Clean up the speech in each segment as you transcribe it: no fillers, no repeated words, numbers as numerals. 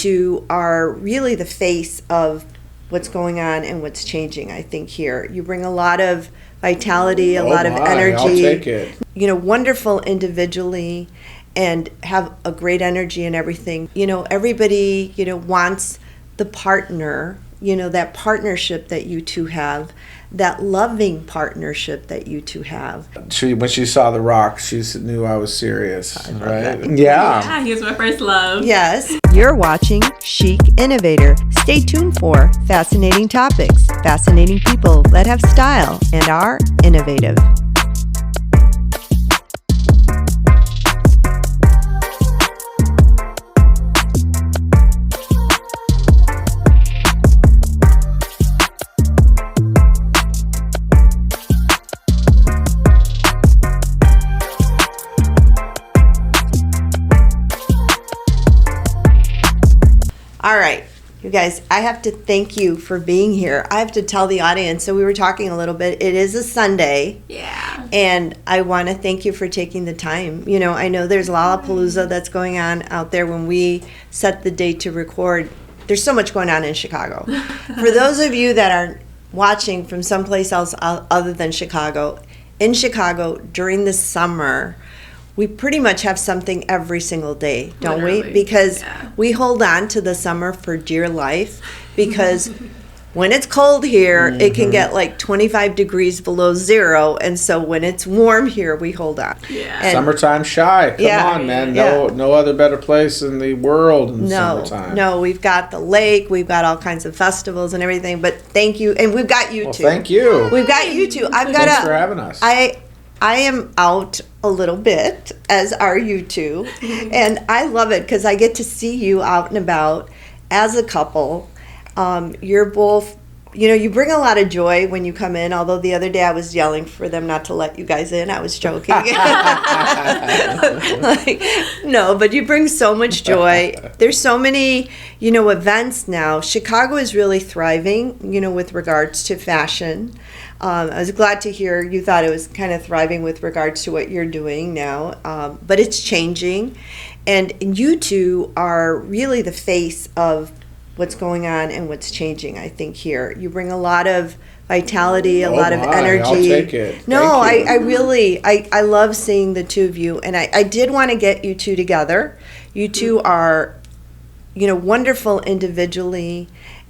two are really the face of what's going on and what's changing, I think, here. You bring a lot of vitality, a lot of energy. I'll take it. You know, wonderful individually and have a great energy and everything. You know, everybody, you know, wants the partner, you know, that partnership that you two have, that loving partnership that you two have. When she saw The Rock, she knew I was serious, right? Yeah, he was my first love. Yes. You're watching Chic Innovator. Stay tuned for fascinating topics, fascinating people that have style and are innovative. All right, you guys, I have to thank you for being here. I have to tell the audience, so we were talking a little bit, it is a Sunday. Yeah. And I want to thank you for taking the time. You know, I know there's Lollapalooza that's going on out there. When we set the date to record, there's so much going on in Chicago. For those of you that are watching from someplace else other than Chicago, in Chicago during the summer, we pretty much have something every single day, don't Literally, we? Because yeah. we hold on to the summer for dear life, because when it's cold here, it can get like 25 degrees below zero. And so when it's warm here, we hold on. Yeah. And Summertime shy. Come Yeah. on, man. Yeah. No other better place in the world than summertime. No, we've got the lake, we've got all kinds of festivals and everything, but thank you. And we've got you Well, too. thank you. We've got you too. Thanks for having us. I am out a little bit, as are you two, and I love it because I get to see you out and about as a couple. You're both, you know, you bring a lot of joy when you come in, although the other day I was yelling for them not to let you guys in. I was joking. Like, no, but you bring so much joy. There's so many, you know, events now. Chicago is really thriving, you know, with regards to fashion. I was glad to hear you thought it was kind of thriving with regards to what you're doing now, but it's changing. And you two are really the face of what's going on and what's changing, I think, here. You bring a lot of vitality, a lot of energy. I'll take it. No, Thank you. I really, I love seeing the two of you. And I did want to get you two together. You two are, you know, wonderful individually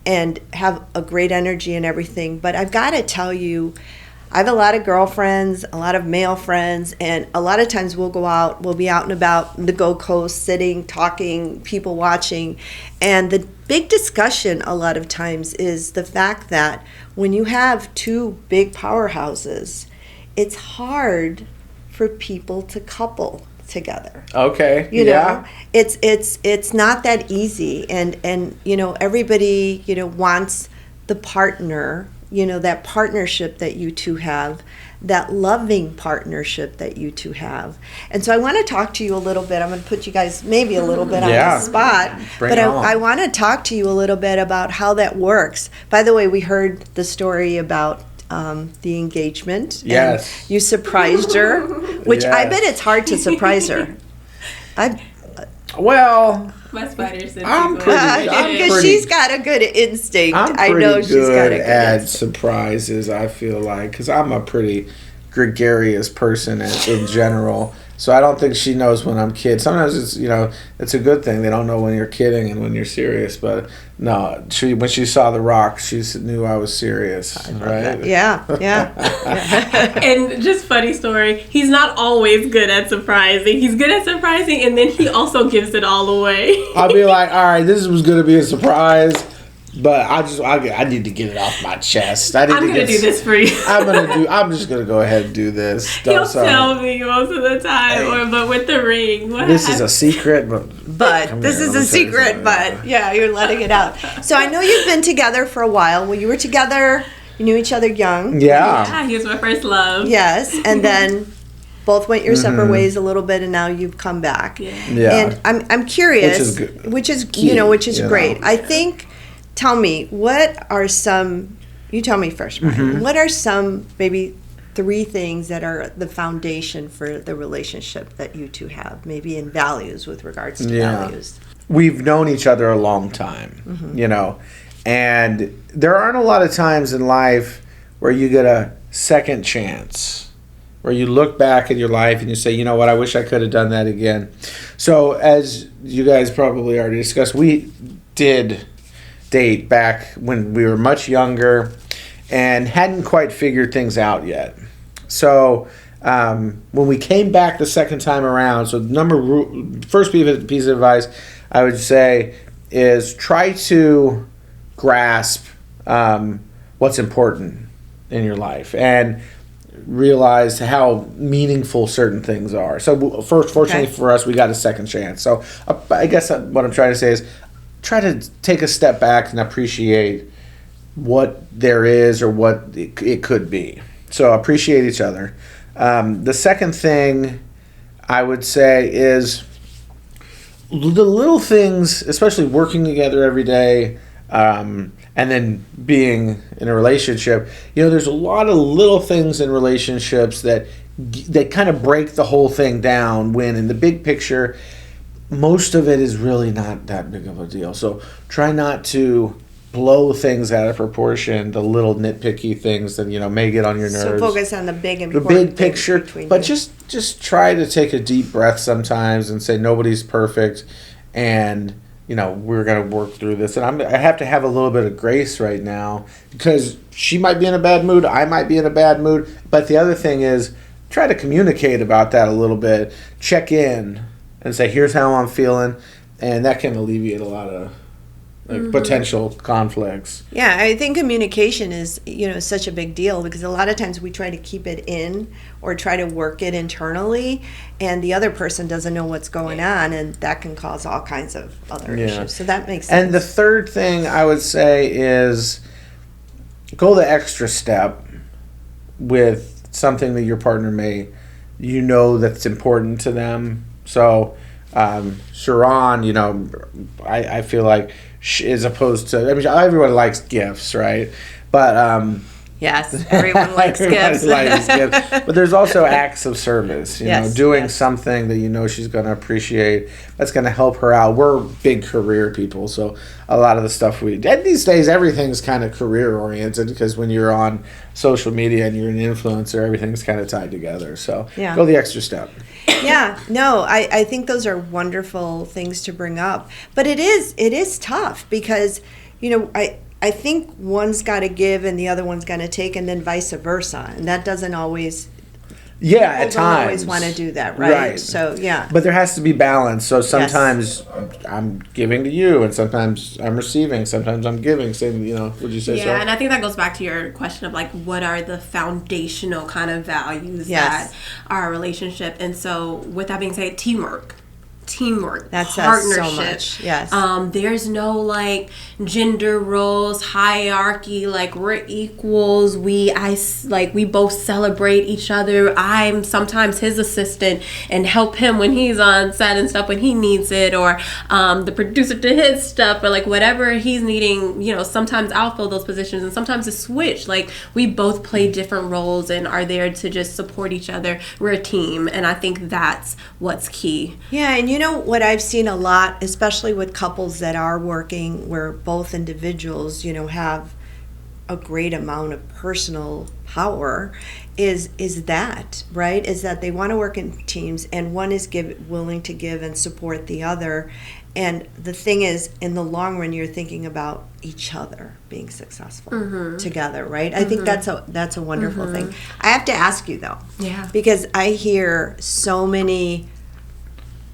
and have a great energy and everything. But I've got to tell you, I have a lot of girlfriends, a lot of male friends, and a lot of times we'll go out, we'll be out and about the Gold Coast, sitting, talking, people watching. And the big discussion a lot of times is the fact that when you have two big powerhouses, it's hard for people to couple together. Okay. You yeah. know, it's not that easy, and you know, everybody, you know, wants the partner, you know, that partnership that you two have, that loving partnership that you two have. And so I want to talk to you a little bit. I'm going to put you guys maybe a little bit on the spot, Bring but it on. I want to talk to you a little bit about how that works. By the way, we heard the story about the engagement. Yes. And you surprised her, which I Yes. bet it's hard to surprise her. Well, My spider sense. I'm pretty- Because she's got a good instinct. I'm I pretty know she's got a good good at instinct. surprises, I feel like, because I'm a pretty gregarious person in general. So I don't think she knows when I'm kidding. Sometimes it's, you know, it's a good thing. They don't know when you're kidding and when you're serious. But no, when she saw The Rock, she knew I was serious, right? Yeah. And just funny story, he's not always good at surprising. He's good at surprising, and then he also gives it all away. I'll be like, all right, this was going to be a surprise, but I need to get it off my chest. I'm gonna do this for you. I'm just gonna go ahead and do this. He'll tell me most of the time, but with the ring, This is a secret, but This is let a me tell you secret, something. but yeah, you're letting it out. So I know you've been together for a while. Well, you were together, you knew each other young. Yeah. He was my first love. Yes, and then both went your separate ways a little bit, and now you've come back. Yeah. And I'm curious, Which is good. which is Key, which is you great. know. I think. Tell me, what are some? You tell me first, Brian. What are some maybe 3 things that are the foundation for the relationship that you two have? Maybe in values, with regards to values. we've known each other a long time, you know, and there aren't a lot of times in life where you get a second chance, where you look back at your life and you say, you know what, I wish I could have done that again. So as you guys probably already discussed, we did date back when we were much younger and hadn't quite figured things out yet. So when we came back the second time around, so first piece of advice I would say is try to grasp what's important in your life and realize how meaningful certain things are. So fortunately for us, we got a second chance. So I guess what I'm trying to say is try to take a step back and appreciate what there is or what it could be. So appreciate each other. The second thing I would say is the little things, especially working together every day, and then being in a relationship. You know, there's a lot of little things in relationships that kind of break the whole thing down, when in the big picture, most of it is really not that big of a deal. So try not to blow things out of proportion, the little nitpicky things that, you know, may get on your nerves. So focus on the big important the big picture, but you. just try to take a deep breath sometimes and say nobody's perfect, and you know, we're going to work through this. And I have to have a little bit of grace right now, because she might be in a bad mood, I might be in a bad mood. But the other thing is, try to communicate about that a little bit. Check in and say, here's how I'm feeling. And that can alleviate a lot of potential conflicts. Yeah, I think communication is, you know, such a big deal, because a lot of times we try to keep it in or try to work it internally, and the other person doesn't know what's going on, and that can cause all kinds of other issues. So that makes sense. And the third thing I would say is go the extra step with something that your partner you know that's important to them. So Sharaun, you know, I feel like as opposed to, I mean, everyone likes gifts, right? But yes, everyone likes gifts. But there's also acts of service, you know, doing something that you know she's going to appreciate, that's going to help her out. We're big career people, so a lot of the stuff and these days everything's kind of career oriented, because when you're on social media and you're an influencer, everything's kind of tied together. So go the extra step. Yeah, no, I think those are wonderful things to bring up. But it is tough, because, you know, I think one's got to give and the other one's got to take, and then vice versa. And that doesn't always... Yeah, at times. Don't always want to do that, right? So, yeah. But there has to be balance. So sometimes I'm giving to you, and sometimes I'm receiving. Sometimes I'm giving. Same, you know, would you say so? Yeah, and I think that goes back to your question of, like, what are the foundational kind of values that are a relationship? And so, with that being said, teamwork, that partnership. Says so much. Yes. There's no like gender roles, hierarchy. Like, we're equals. We both celebrate each other. I'm sometimes his assistant and help him when he's on set and stuff when he needs it, or the producer to his stuff, or like whatever he's needing. You know, sometimes I'll fill those positions, and sometimes it's switch. Like, we both play different roles and are there to just support each other. We're a team, and I think that's what's key. Yeah, and you know what I've seen a lot, especially with couples that are working, where both individuals, you know, have a great amount of personal power, is that, right? Is that they want to work in teams, and one is willing to give and support the other. And the thing is, in the long run, you're thinking about each other being successful together, right? I think that's a wonderful thing. I have to ask you though, because I hear so many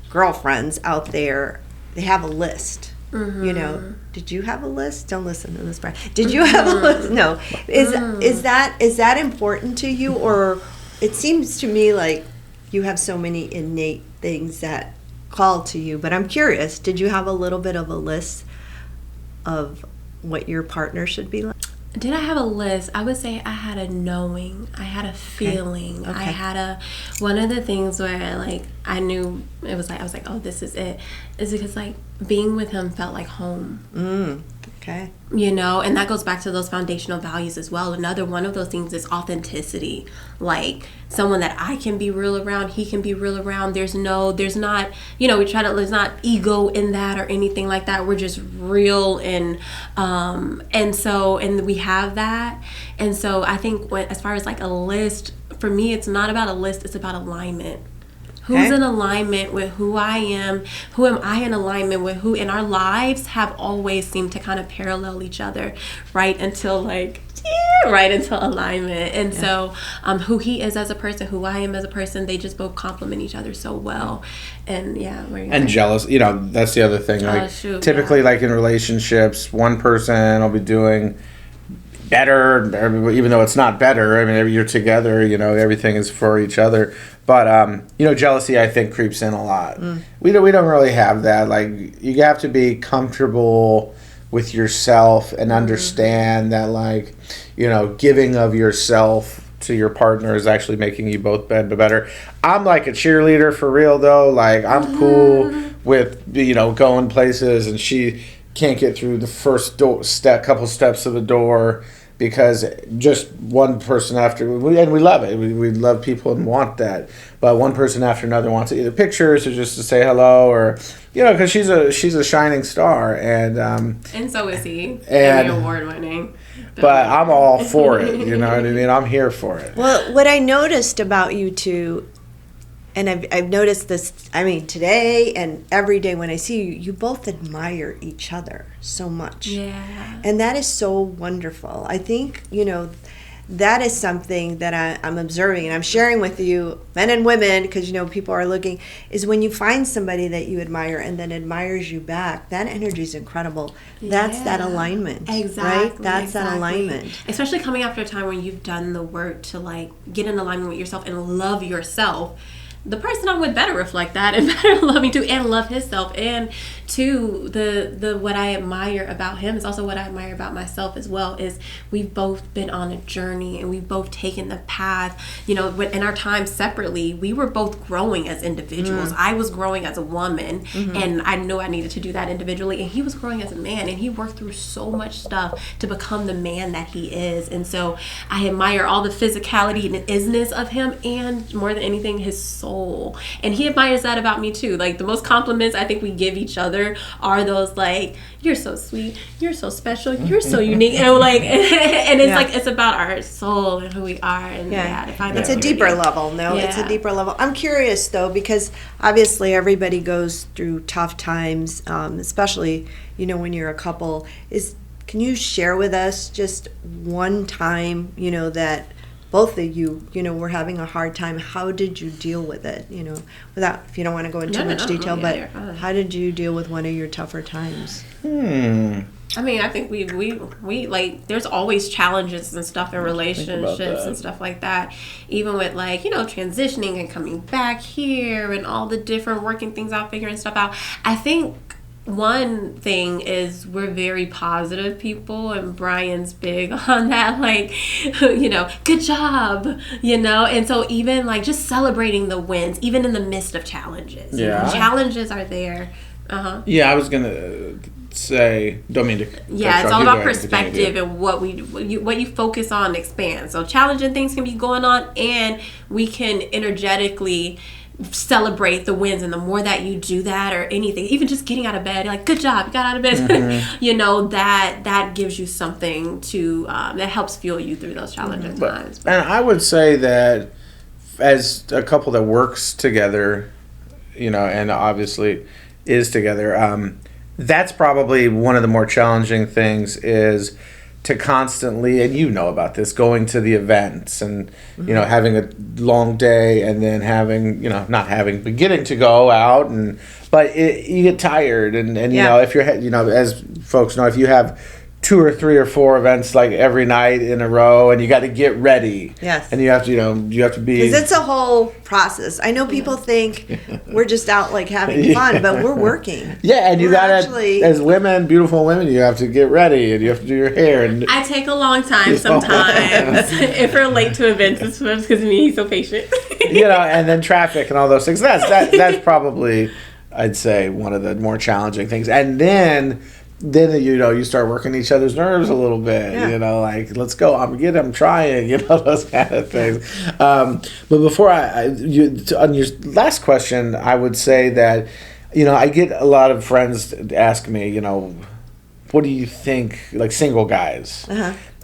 girlfriends out there, they have a list. You know, did you have a list? Don't listen to this part. Did you have a list? No. Is that important to you? Or it seems to me like you have so many innate things that call to you, but I'm curious, did you have a little bit of a list of what your partner should be like? Did I have a list? I would say I had a knowing. I had a feeling. Okay. I had one of the things where, like, I knew it was like, I was like, oh, this is it. Is because, like, being with him felt like home. Okay. You know, and that goes back to those foundational values as well. Another one of those things is authenticity. Like someone that I can be real around, he can be real around. There's not, you know, there's not ego in that or anything like that. We're just real, and we have that. And so I think as far as like a list, for me, it's not about a list, it's about alignment. Who's in alignment with who I am? Who am I in alignment with who? And our lives have always seemed to kind of parallel each other, right until alignment. And so who he is as a person, who I am as a person, they just both complement each other so well. And and jealous, you know, that's the other thing. Like typically like in relationships, one person will be doing better, even though it's not better. I mean, you're together, you know, everything is for each other. But, you know, jealousy, I think, creeps in a lot. We don't really have that. Like, you have to be comfortable with yourself and understand that, like, you know, giving of yourself to your partner is actually making you both better. I'm like a cheerleader for real, though. Like, I'm cool with, you know, going places, and she can't get through the first couple steps of the door because just one person and we love it. We love people and want that. But one person after another wants either pictures or just to say hello, or, you know, because she's a shining star. And so is he. And award winning. But I'm all for it. You know what I mean? I'm here for it. Well, what I noticed about you two, and I've noticed this, I mean, today and every day when I see you, you both admire each other so much. Yeah. And that is so wonderful. I think, you know, that is something that I'm observing and I'm sharing with you, men and women, because, you know, people are looking, is when you find somebody that you admire and then admires you back, that energy is incredible. That's that alignment. Exactly. Right? That's that alignment. Especially coming after a time when you've done the work to, like, get in alignment with yourself and love yourself. The person I'm with better reflect that and better love me too, and love himself. And two, the what I admire about him is also what I admire about myself as well, is we've both been on a journey and we've both taken the path, you know, in our time separately, we were both growing as individuals. I was growing as a woman and I knew I needed to do that individually, and he was growing as a man, and he worked through so much stuff to become the man that he is. And so I admire all the physicality and isness of him, and more than anything, his soul. And he admires that about me too. Like, the most compliments I think we give each other are those, like, you're so sweet, you're so special, you're so unique, and like, and it's like, it's about our soul and who we are. And it's a deeper level. It's a deeper level. I'm curious though, because obviously everybody goes through tough times, especially, you know, when you're a couple. Can you share with us just one time, you know, that both of you, you know, were having a hard time? How did you deal with it? You know, if you don't want to go into too much detail, but how did you deal with one of your tougher times? I mean, I think we like, there's always challenges and stuff in relationships and stuff like that. Even with, like, you know, transitioning and coming back here and all the different working things out, figuring stuff out. I think one thing is we're very positive people, and Brian's big on that, like, you know, good job, you know. And so even like just celebrating the wins, even in the midst of challenges. You know, challenges are there. Yeah, I was gonna say, don't mean to. Yeah, it's all about perspective and what you focus on expands. So challenging things can be going on, and we can energetically celebrate the wins. And the more that you do that, or anything, even just getting out of bed, like, good job, you got out of bed, you know, that gives you something to that helps fuel you through those challenging times. And I would say that as a couple that works together, you know, and obviously is together, that's probably one of the more challenging things, is to constantly, and you know about this, going to the events and, you know, having a long day, and then having, you know, but getting to go out, but you get tired, and you know, if you're, you know, as folks know, if you have 2 or 3 or 4 events like every night in a row, and you got to get ready. Yes. And you have to, you know, be, because it's a whole process. I know people think we're just out like having fun, but we're working. Yeah, and you got to, as women, beautiful women, you have to get ready, and you have to do your hair. And I take a long time sometimes. If we're late to events, it's because me, he's so patient. You know, and then traffic and all those things. That's probably, I'd say, one of the more challenging things. And then then you start working each other's nerves a little bit. Yeah. Like, let's go. I'm trying. Those kind of things. But before on your last question, I would say that I get a lot of friends ask me, what do you think, like single guys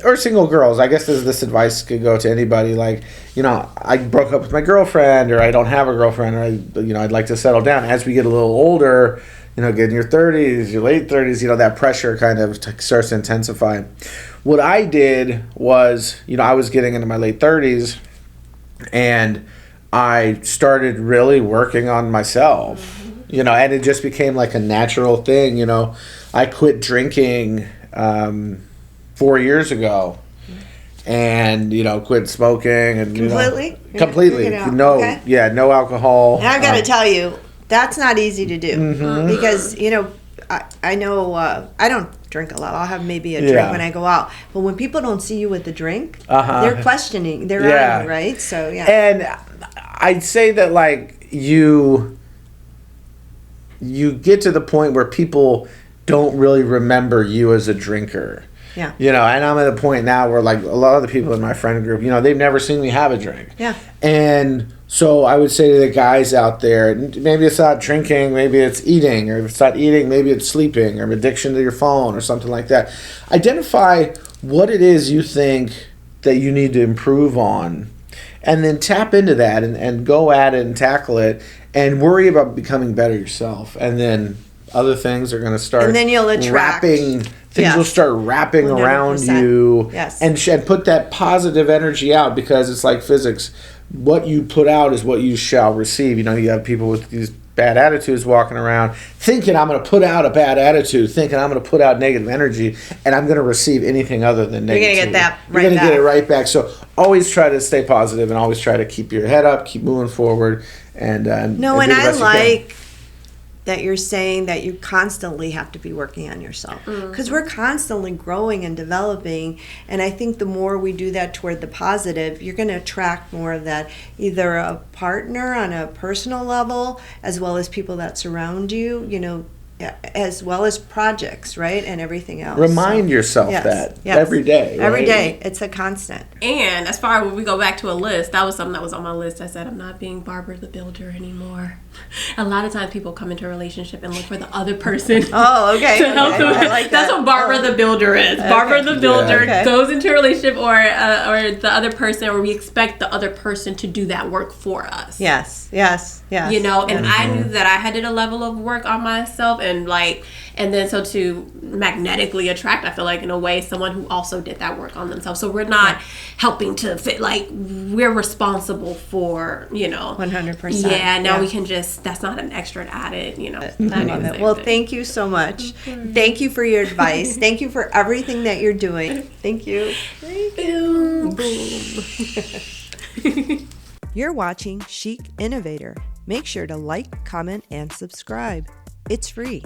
or single girls? I guess this advice could go to anybody. Like, I broke up with my girlfriend, or I don't have a girlfriend, or I'd like to settle down. As we get a little older, get in your 30s, your late 30s, that pressure kind of starts to intensify. What I did was, I was getting into my late 30s, and I started really working on myself, and it just became like a natural thing. I quit drinking 4 years ago, and quit smoking, and Completely? completely, no, Okay. no alcohol. And I've got to tell you, that's not easy to do because I know I don't drink a lot. I'll have maybe a drink when I go out, but when people don't see you with the drink, they're questioning. They're on you, right? So And I'd say that like you get to the point where people don't really remember you as a drinker. Yeah. And I'm at a point now where like a lot of the people in my friend group, they've never seen me have a drink. Yeah. And so I would say to the guys out there, maybe it's not drinking, maybe it's eating, or if it's not eating, maybe it's sleeping, or addiction to your phone, or something like that. Identify what it is you think that you need to improve on, and then tap into that and go at it and tackle it, and worry about becoming better yourself. And then other things are going to start. And then you'll attract. Things will start wrapping 100%. Around you. Yes. And put that positive energy out, because it's like physics. What you put out is what you shall receive. You have people with these bad attitudes walking around thinking I'm going to put out a bad attitude, thinking I'm going to put out negative energy, and I'm going to receive anything other than negativity. You're going to get that right back. You're going to get it right back. So always try to stay positive, and always try to keep your head up, keep moving forward. And I like that you're saying that you constantly have to be working on yourself, because we're constantly growing and developing, and I think the more we do that toward the positive, you're going to attract more of that, either a partner on a personal level as well as people that surround you, as well as projects, right, and everything else. Remind yourself that every day. Every right? day. It's a constant. And as far as when we go back to a list, that was something that was on my list. I said, I'm not being Barbara the Builder anymore. A lot of times people come into a relationship and look for the other person. Oh, okay. to help them. I like that. That's what Barbara the Builder is. Okay. Barbara the Builder goes into a relationship or the other person, or we expect the other person to do that work for us. Yes. And I knew that I had did a level of work on myself, and then so to magnetically attract, I feel like in a way, someone who also did that work on themselves. So we're not helping to fit, like we're responsible for, 100%. Yeah, now we can just, that's not an extra added, I love it. Well, thank you so much. Thank you for your advice. Thank you for everything that you're doing. Thank you. Boom. You're watching Chic Innovator. Make sure to like, comment, and subscribe. It's free.